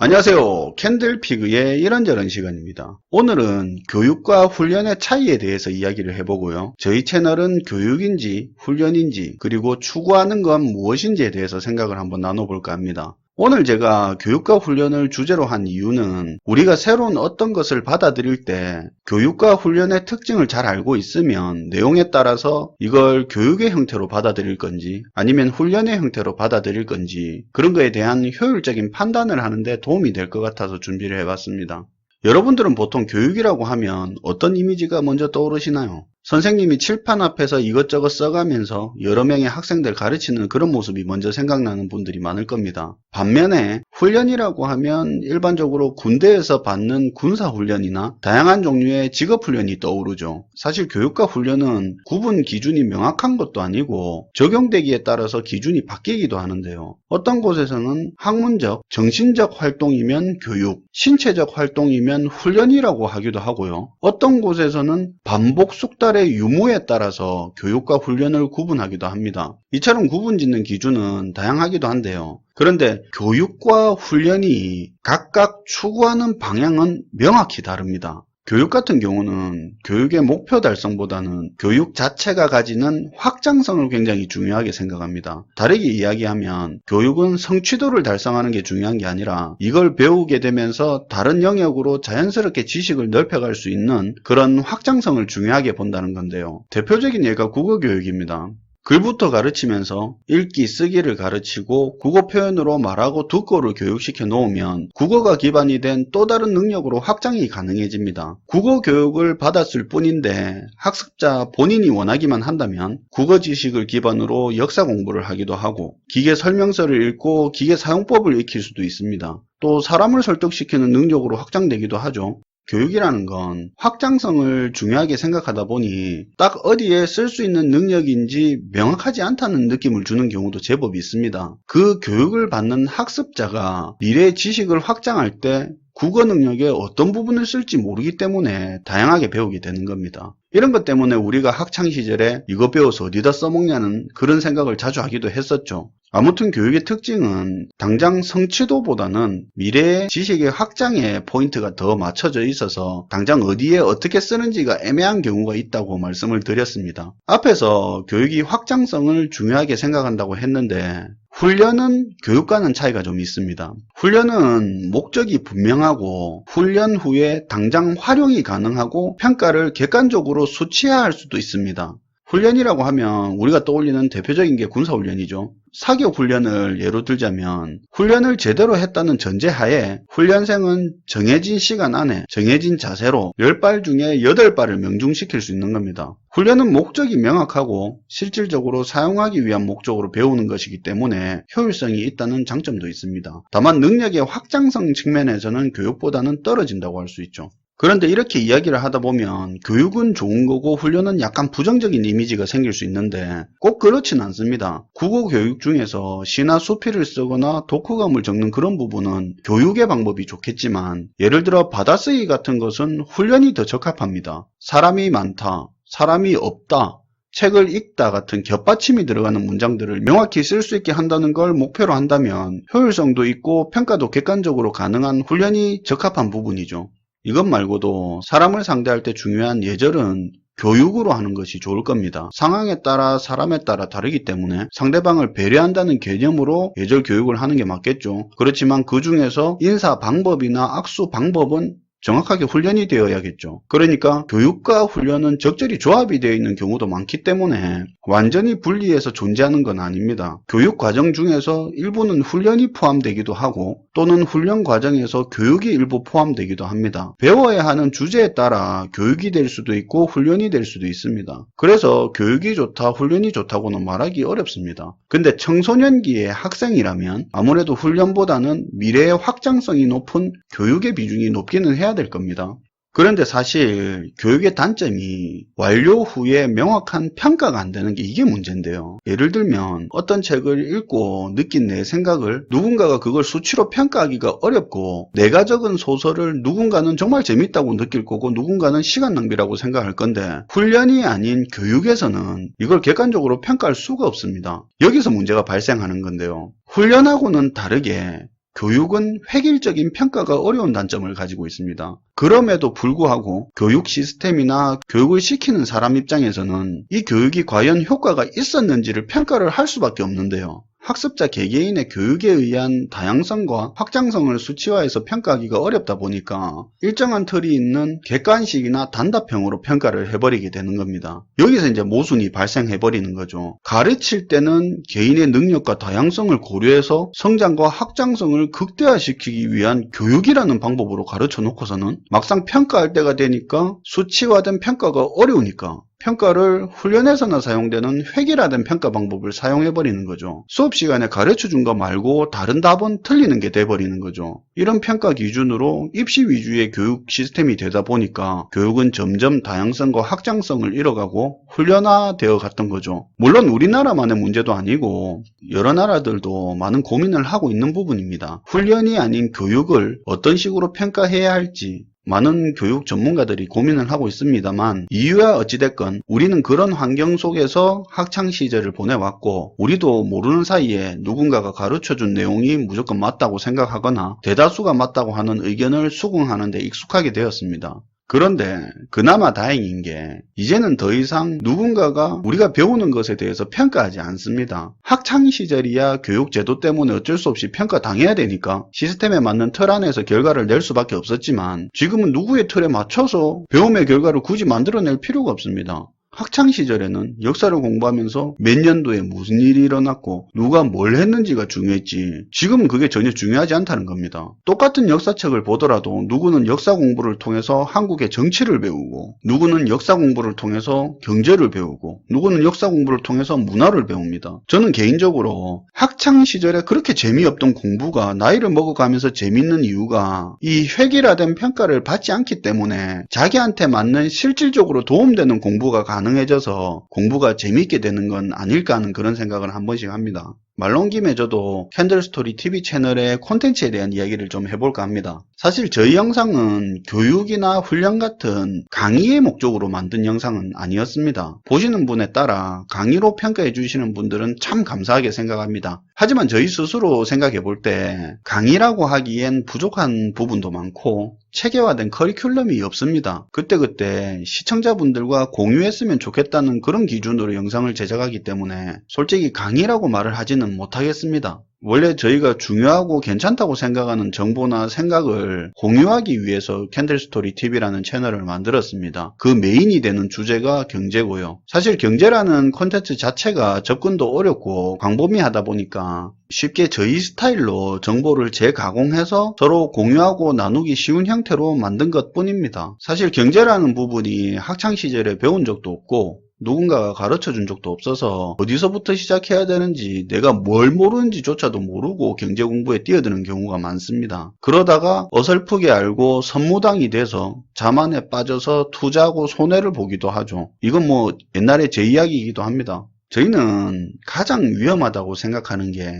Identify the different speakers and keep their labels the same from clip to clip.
Speaker 1: 안녕하세요. 캔들피그의 이런저런 시간입니다. 오늘은 교육과 훈련의 차이에 대해서 이야기를 해보고요. 저희 채널은 교육인지 훈련인지 그리고 추구하는 건 무엇인지에 대해서 생각을 한번 나눠볼까 합니다. 오늘 제가 교육과 훈련을 주제로 한 이유는 우리가 새로운 어떤 것을 받아들일 때 교육과 훈련의 특징을 잘 알고 있으면 내용에 따라서 이걸 교육의 형태로 받아들일 건지 아니면 훈련의 형태로 받아들일 건지 그런 거에 대한 효율적인 판단을 하는데 도움이 될 것 같아서 준비를 해봤습니다. 여러분들은 보통 교육이라고 하면 어떤 이미지가 먼저 떠오르시나요? 선생님이 칠판 앞에서 이것저것 써가면서 여러 명의 학생들 가르치는 그런 모습이 먼저 생각나는 분들이 많을 겁니다. 반면에 훈련이라고 하면 일반적으로 군대에서 받는 군사훈련이나 다양한 종류의 직업훈련이 떠오르죠. 사실 교육과 훈련은 구분 기준이 명확한 것도 아니고 적용되기에 따라서 기준이 바뀌기도 하는데요. 어떤 곳에서는 학문적, 정신적 활동이면 교육, 신체적 활동이면 훈련이라고 하기도 하고요. 어떤 곳에서는 반복 숙달의 유무에 따라서 교육과 훈련을 구분하기도 합니다. 이처럼 구분짓는 기준은 다양하기도 한데요. 그런데 교육과 훈련이 각각 추구하는 방향은 명확히 다릅니다. 교육 같은 경우는 교육의 목표 달성보다는 교육 자체가 가지는 확장성을 굉장히 중요하게 생각합니다. 다르게 이야기하면 교육은 성취도를 달성하는 게 중요한 게 아니라 이걸 배우게 되면서 다른 영역으로 자연스럽게 지식을 넓혀갈 수 있는 그런 확장성을 중요하게 본다는 건데요. 대표적인 예가 국어교육입니다. 글부터 가르치면서 읽기, 쓰기를 가르치고 국어 표현으로 말하고 듣고를 교육시켜 놓으면 국어가 기반이 된 또 다른 능력으로 확장이 가능해집니다. 국어 교육을 받았을 뿐인데 학습자 본인이 원하기만 한다면 국어 지식을 기반으로 역사 공부를 하기도 하고 기계 설명서를 읽고 기계 사용법을 익힐 수도 있습니다. 또 사람을 설득시키는 능력으로 확장되기도 하죠. 교육이라는 건 확장성을 중요하게 생각하다 보니 딱 어디에 쓸 수 있는 능력인지 명확하지 않다는 느낌을 주는 경우도 제법 있습니다. 그 교육을 받는 학습자가 미래의 지식을 확장할 때 국어 능력의 어떤 부분을 쓸지 모르기 때문에 다양하게 배우게 되는 겁니다. 이런 것 때문에 우리가 학창시절에 이거 배워서 어디다 써먹냐는 그런 생각을 자주 하기도 했었죠. 아무튼 교육의 특징은 당장 성취도보다는 미래의 지식의 확장에 포인트가 더 맞춰져 있어서 당장 어디에 어떻게 쓰는지가 애매한 경우가 있다고 말씀을 드렸습니다. 앞에서 교육이 확장성을 중요하게 생각한다고 했는데 훈련은 교육과는 차이가 좀 있습니다. 훈련은 목적이 분명하고 훈련 후에 당장 활용이 가능하고 평가를 객관적으로 수치화할 수도 있습니다. 훈련이라고 하면 우리가 떠올리는 대표적인 게 군사훈련이죠. 사격 훈련을 예로 들자면 훈련을 제대로 했다는 전제하에 훈련생은 정해진 시간 안에 정해진 자세로 10발 중에 8발을 명중시킬 수 있는 겁니다. 훈련은 목적이 명확하고 실질적으로 사용하기 위한 목적으로 배우는 것이기 때문에 효율성이 있다는 장점도 있습니다. 다만 능력의 확장성 측면에서는 교육보다는 떨어진다고 할 수 있죠. 그런데 이렇게 이야기를 하다 보면 교육은 좋은 거고 훈련은 약간 부정적인 이미지가 생길 수 있는데 꼭 그렇진 않습니다. 국어 교육 중에서 시나 수필을 쓰거나 독후감을 적는 그런 부분은 교육의 방법이 좋겠지만 예를 들어 받아쓰기 같은 것은 훈련이 더 적합합니다. 사람이 많다, 사람이 없다, 책을 읽다 같은 겹받침이 들어가는 문장들을 명확히 쓸 수 있게 한다는 걸 목표로 한다면 효율성도 있고 평가도 객관적으로 가능한 훈련이 적합한 부분이죠. 이것 말고도 사람을 상대할 때 중요한 예절은 교육으로 하는 것이 좋을 겁니다. 상황에 따라 사람에 따라 다르기 때문에 상대방을 배려한다는 개념으로 예절 교육을 하는 게 맞겠죠. 그렇지만 그 중에서 인사 방법이나 악수 방법은 정확하게 훈련이 되어야겠죠. 그러니까 교육과 훈련은 적절히 조합이 되어 있는 경우도 많기 때문에 완전히 분리해서 존재하는 건 아닙니다. 교육 과정 중에서 일부는 훈련이 포함되기도 하고 또는 훈련 과정에서 교육이 일부 포함되기도 합니다. 배워야 하는 주제에 따라 교육이 될 수도 있고 훈련이 될 수도 있습니다. 그래서 교육이 좋다, 훈련이 좋다고는 말하기 어렵습니다. 근데 청소년기의 학생이라면 아무래도 훈련보다는 미래의 확장성이 높은 교육의 비중이 높기는 해야 될 겁니다. 그런데 사실 교육의 단점이 완료 후에 명확한 평가가 안 되는 게 이게 문제인데요. 예를 들면 어떤 책을 읽고 느낀 내 생각을 누군가가 그걸 수치로 평가하기가 어렵고, 내가 적은 소설을 누군가는 정말 재밌다고 느낄 거고 누군가는 시간 낭비라고 생각할 건데, 훈련이 아닌 교육에서는 이걸 객관적으로 평가할 수가 없습니다. 여기서 문제가 발생하는 건데요. 훈련하고는 다르게 교육은 획일적인 평가가 어려운 단점을 가지고 있습니다. 그럼에도 불구하고 교육 시스템이나 교육을 시키는 사람 입장에서는 이 교육이 과연 효과가 있었는지를 평가를 할 수밖에 없는데요. 학습자 개개인의 교육에 의한 다양성과 확장성을 수치화해서 평가하기가 어렵다 보니까 일정한 틀이 있는 객관식이나 단답형으로 평가를 해버리게 되는 겁니다. 여기서 이제 모순이 발생해버리는 거죠. 가르칠 때는 개인의 능력과 다양성을 고려해서 성장과 확장성을 극대화시키기 위한 교육이라는 방법으로 가르쳐 놓고서는 막상 평가할 때가 되니까 수치화된 평가가 어려우니까 평가를 훈련에서나 사용되는 획일화된 평가 방법을 사용해버리는 거죠. 수업 시간에 가르쳐준 거 말고 다른 답은 틀리는 게 돼버리는 거죠. 이런 평가 기준으로 입시 위주의 교육 시스템이 되다 보니까 교육은 점점 다양성과 확장성을 잃어가고 훈련화되어 갔던 거죠. 물론 우리나라만의 문제도 아니고 여러 나라들도 많은 고민을 하고 있는 부분입니다. 훈련이 아닌 교육을 어떤 식으로 평가해야 할지 많은 교육 전문가들이 고민을 하고 있습니다만, 이유야 어찌됐건 우리는 그런 환경 속에서 학창시절을 보내왔고, 우리도 모르는 사이에 누군가가 가르쳐준 내용이 무조건 맞다고 생각하거나 대다수가 맞다고 하는 의견을 수긍하는 데 익숙하게 되었습니다. 그런데 그나마 다행인 게 이제는 더 이상 누군가가 우리가 배우는 것에 대해서 평가하지 않습니다. 학창시절이야 교육제도 때문에 어쩔 수 없이 평가당해야 되니까 시스템에 맞는 틀 안에서 결과를 낼 수밖에 없었지만, 지금은 누구의 틀에 맞춰서 배움의 결과를 굳이 만들어낼 필요가 없습니다. 학창시절에는 역사를 공부하면서 몇 년도에 무슨 일이 일어났고 누가 뭘 했는지가 중요했지, 지금은 그게 전혀 중요하지 않다는 겁니다. 똑같은 역사책을 보더라도 누구는 역사 공부를 통해서 한국의 정치를 배우고, 누구는 역사 공부를 통해서 경제를 배우고, 누구는 역사 공부를 통해서 문화를 배웁니다. 저는 개인적으로 학창시절에 그렇게 재미없던 공부가 나이를 먹어가면서 재밌는 이유가 이 획일화된 평가를 받지 않기 때문에 자기한테 맞는 실질적으로 도움되는 공부가 가능해져서 공부가 재미있게 되는 건 아닐까 하는 그런 생각을 한 번씩 합니다. 말 온 김에 저도 캔들스토리 TV 채널의 콘텐츠에 대한 이야기를 좀 해볼까 합니다. 사실 저희 영상은 교육이나 훈련 같은 강의의 목적으로 만든 영상은 아니었습니다. 보시는 분에 따라 강의로 평가해 주시는 분들은 참 감사하게 생각합니다. 하지만 저희 스스로 생각해 볼 때 강의라고 하기엔 부족한 부분도 많고 체계화된 커리큘럼이 없습니다. 그때그때 시청자분들과 공유했으면 좋겠다는 그런 기준으로 영상을 제작하기 때문에 솔직히 강의라고 말을 하지는 못하겠습니다. 원래 저희가 중요하고 괜찮다고 생각하는 정보나 생각을 공유하기 위해서 캔들스토리 TV라는 채널을 만들었습니다. 그 메인이 되는 주제가 경제고요. 사실 경제라는 콘텐츠 자체가 접근도 어렵고 광범위하다 보니까 쉽게 저희 스타일로 정보를 재가공해서 서로 공유하고 나누기 쉬운 형태로 만든 것 뿐입니다. 사실 경제라는 부분이 학창시절에 배운 적도 없고 누군가가 가르쳐준 적도 없어서 어디서부터 시작해야 되는지, 내가 뭘 모르는지 조차도 모르고 경제 공부에 뛰어드는 경우가 많습니다. 그러다가 어설프게 알고 선무당이 돼서 자만에 빠져서 투자하고 손해를 보기도 하죠. 이건 뭐 옛날에 제 이야기이기도 합니다. 저희는 가장 위험하다고 생각하는 게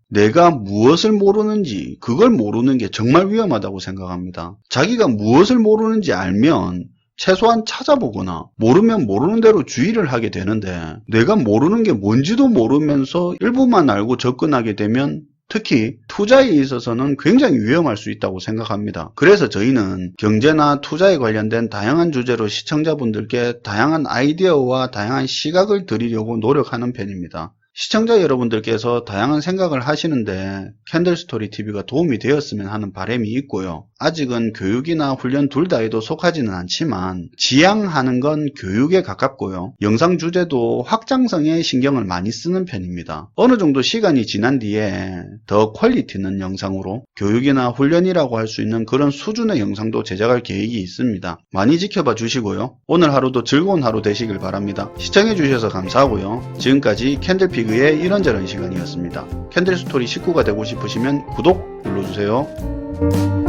Speaker 1: 내가 무엇을 모르는지, 그걸 모르는 게 정말 위험하다고 생각합니다. 자기가 무엇을 모르는지 알면 최소한 찾아보거나 모르면 모르는 대로 주의를 하게 되는데, 내가 모르는 게 뭔지도 모르면서 일부만 알고 접근하게 되면 특히 투자에 있어서는 굉장히 위험할 수 있다고 생각합니다. 그래서 저희는 경제나 투자에 관련된 다양한 주제로 시청자분들께 다양한 아이디어와 다양한 시각을 드리려고 노력하는 편입니다. 시청자 여러분들께서 다양한 생각을 하시는데 캔들스토리 TV가 도움이 되었으면 하는 바람이 있고요. 아직은 교육이나 훈련 둘 다에도 속하지는 않지만 지향하는 건 교육에 가깝고요. 영상 주제도 확장성에 신경을 많이 쓰는 편입니다. 어느 정도 시간이 지난 뒤에 더 퀄리티 있는 영상으로 교육이나 훈련이라고 할 수 있는 그런 수준의 영상도 제작할 계획이 있습니다. 많이 지켜봐 주시고요. 오늘 하루도 즐거운 하루 되시길 바랍니다. 시청해 주셔서 감사하고요. 지금까지 캔들피그의 이런저런 시간이었습니다. 캔들스토리 식구가 되고 싶으시면 구독 눌러주세요.